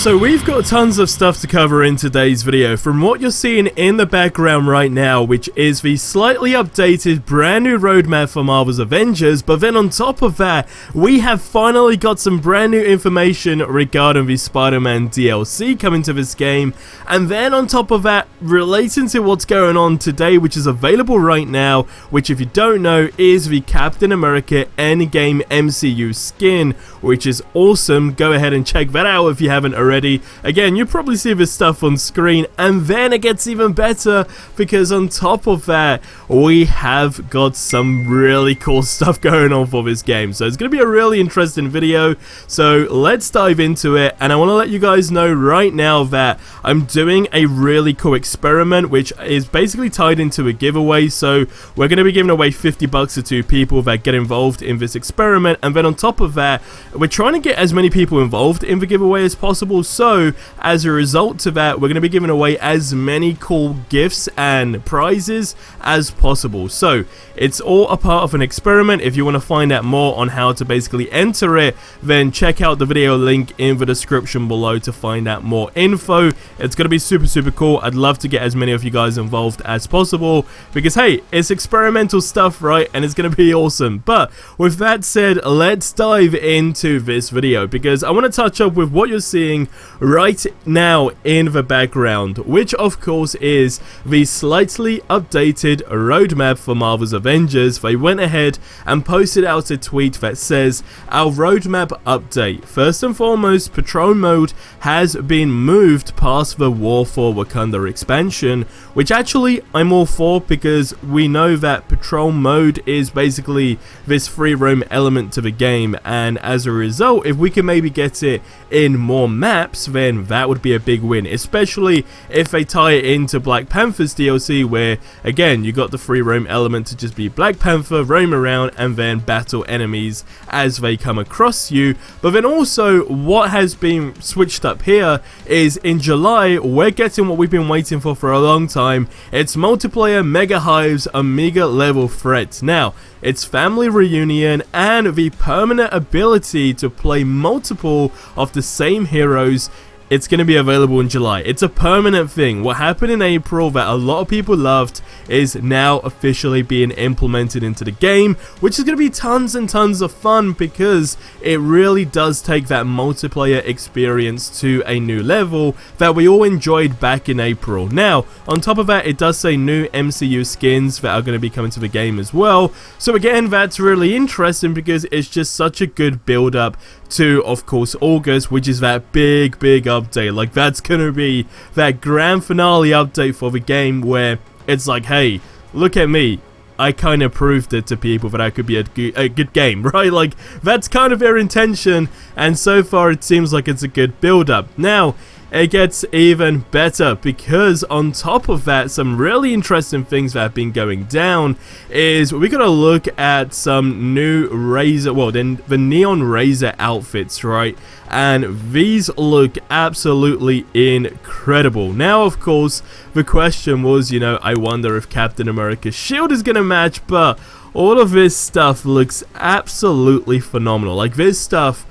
So we've got tons of stuff to cover in today's video. From what you're seeing in the background right now, which is the slightly updated brand new roadmap for Marvel's Avengers, but then on top of that, we have finally got some brand new information regarding the SpiderMan DLC coming to this game, and then on top of that, relating to what's going on today, which is available right now, which if you don't know, is the Captain America Endgame MCU skin, which is awesome. Go ahead and check that out if you haven't already. Again, you probably see this stuff on screen, and then it gets even better because on top of that, we have got some really cool stuff going on for this game. So it's going to be a really interesting video, so let's dive into it. And I want to let you guys know right now that I'm doing a really cool experiment, which is basically tied into a giveaway. So we're going to be giving away $50 to 2 people that get involved in this experiment, and then on top of that, we're trying to get as many people involved in the giveaway as possible. So as a result to that, we're going to be giving away as many cool gifts and prizes as possible. So it's all a part of an experiment. If you want to find out more on how to basically enter it, then check out the video link in the description below to find out more info. It's going to be super cool. I'd love to get as many of you guys involved as possible because hey, it's experimental stuff, right? And it's going to be awesome. But with that said, let's dive into this video because I want to touch up with what you're seeing right now in the background, which of course is the slightly updated roadmap for Marvel's Avengers. They went ahead and posted out a tweet that says, our roadmap update. First and foremost, patrol mode has been moved past the War for Wakanda expansion, which actually I'm all for because we know that patrol mode is basically this free roam element to the game, and as a result, if we can maybe get it in more maps, then that would be a big win, especially if they tie it into Black Panther's DLC, where again you got the free roam element to just be Black Panther, roam around and then battle enemies as they come across you. But then also what has been switched up here is in July we're getting what we've been waiting for a long time. It's multiplayer Mega Hive's Omega level threat. Now it's family reunion and the permanent ability to play multiple of the same heroes. It's going to be available in July. It's a permanent thing. What happened in April that a lot of people loved is now officially being implemented into the game, which is going to be tons and tons of fun because it really does take that multiplayer experience to a new level that we all enjoyed back in April. Now, on top of that, it does say new MCU skins that are going to be coming to the game as well. So again, that's really interesting because it's just such a good build up to, of course, August, which is that big update. Like, that's gonna be that grand finale update for the game where it's like, hey, look at me, I kind of proved it to people that I could be a good game, right? Like, that's kind of their intention, and so far it seems like it's a good build up. Now it gets even better because on top of that, some really interesting things that have been going down is we're gonna look at some new Razor, well, then the Neon Razor outfits, right? And these look absolutely incredible. Now, of course, the question was, you know, I wonder if Captain America's shield is gonna match, but all of this stuff looks absolutely phenomenal. Like, this stuff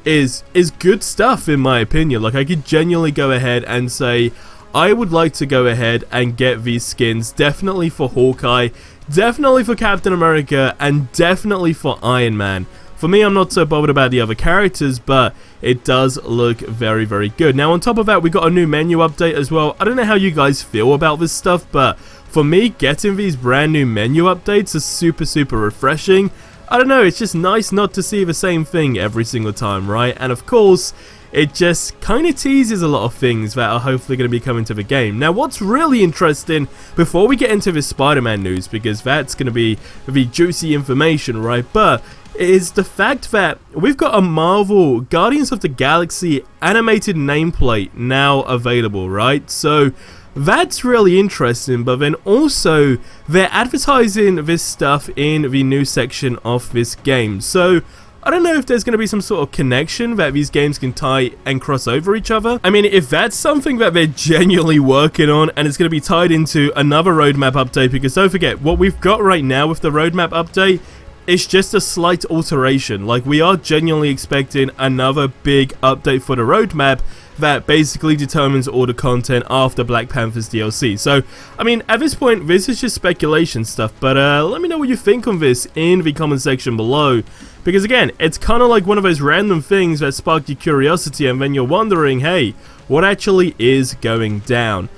is good stuff in my opinion. Like, I could genuinely go ahead and say I would like to go ahead and get these skins, definitely for Hawkeye, definitely for Captain America, and definitely for Iron Man. For me, I'm not so bothered about the other characters, but it does look very good. Now, on top of that, we got a new menu update as well. I don't know how you guys feel about this stuff, but for me, getting these brand new menu updates is super refreshing. I don't know, it's just nice not to see the same thing every single time, right? And of course, it just kind of teases a lot of things that are hopefully going to be coming to the game. Now, what's really interesting, before we get into this Spider-Man news, because that's going to be the juicy information, right? But is the fact that we've got a Marvel Guardians of the Galaxy animated nameplate now available, right? So that's really interesting, but then also they're advertising this stuff in the new section of this game. So I don't know if there's going to be some sort of connection that these games can tie and cross over each other. I mean, if that's something that they're genuinely working on and it's going to be tied into another roadmap update, because don't forget, what we've got right now with the roadmap update it's just a slight alteration. Like, we are genuinely expecting another big update for the roadmap that basically determines all the content after Black Panther's DLC. So, I mean, at this point, this is just speculation stuff, but let me know what you think on this in the comment section below. Because again, it's kind of like one of those random things that spark your curiosity and then you're wondering, hey, what actually is going down?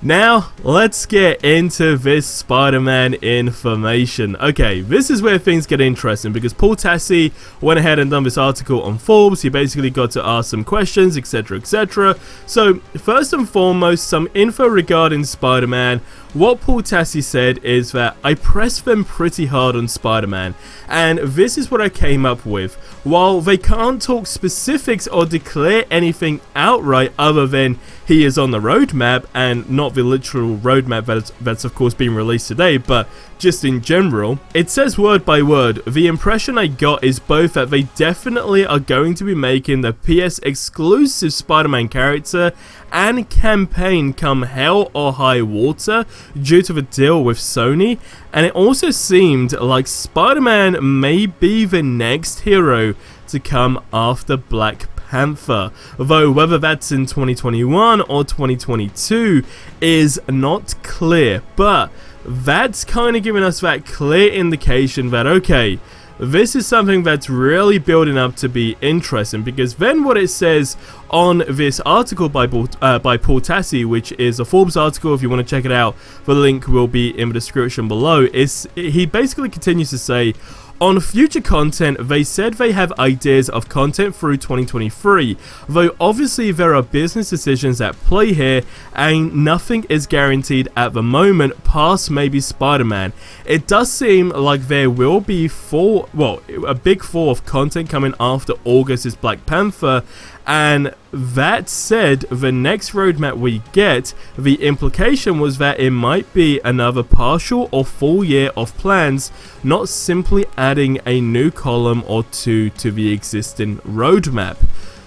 Now, let's get into this Spider-Man information. Okay, this is where things get interesting because Paul Tassi went ahead and done this article on Forbes. He basically got to ask some questions, etc, etc. So, first and foremost, some info regarding Spider-Man. What Paul Tassi said is that I pressed them pretty hard on Spider-Man, and this is what I came up with. While they can't talk specifics or declare anything outright other than he is on the roadmap, and not the literal roadmap that's of course being released today, but just in general, it says word by word, the impression I got is both that they definitely are going to be making the PS exclusive Spider-Man character and campaign come hell or high water due to the deal with Sony, and it also seemed like Spider-Man may be the next hero to come after Black Panther, though whether that's in 2021 or 2022 is not clear, but that's kind of giving us that clear indication that, okay, this is something that's really building up to be interesting, because then what it says on this article by Paul Tassi, which is a Forbes article, if you want to check it out, the link will be in the description below, is he basically continues to say, on future content, they said they have ideas of content through 2023, though obviously there are business decisions at play here and nothing is guaranteed at the moment past maybe Spider-Man. It does seem like there will be a big fall of content coming after August is Black Panther, and that said, the next roadmap we get, the implication was that it might be another partial or full year of plans, not simply adding a new column or two to the existing roadmap.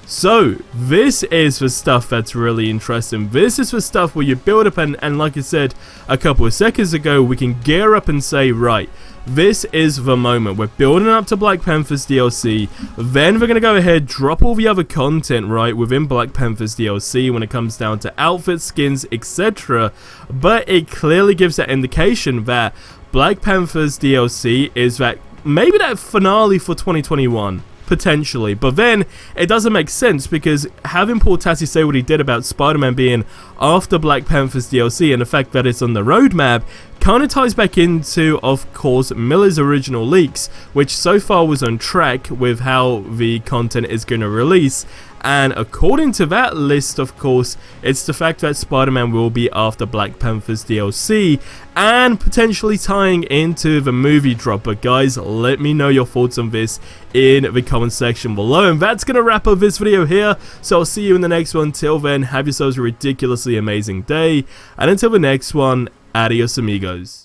So, this is the stuff that's really interesting. This is the stuff where you build up and like I said a couple of seconds ago, we can gear up and say, right, this is the moment. We're building up to Black Panther's DLC, then we're going to go ahead, drop all the other content, right, within Black Panther's DLC when it comes down to outfits, skins, etc. But it clearly gives that indication that Black Panther's DLC is that maybe that finale for 2021. Potentially, but then it doesn't make sense because having Paul Tassi say what he did about Spider-Man being after Black Panther's DLC and the fact that it's on the roadmap kind of ties back into, of course, Miller's original leaks, which so far was on track with how the content is going to release. And according to that list, of course, it's the fact that Spider-Man will be after Black Panther's DLC and potentially tying into the movie drop. But guys, let me know your thoughts on this in the comment section below. And that's going to wrap up this video here. So I'll see you in the next one. Till then, have yourselves a ridiculously amazing day. And until the next one, adios amigos.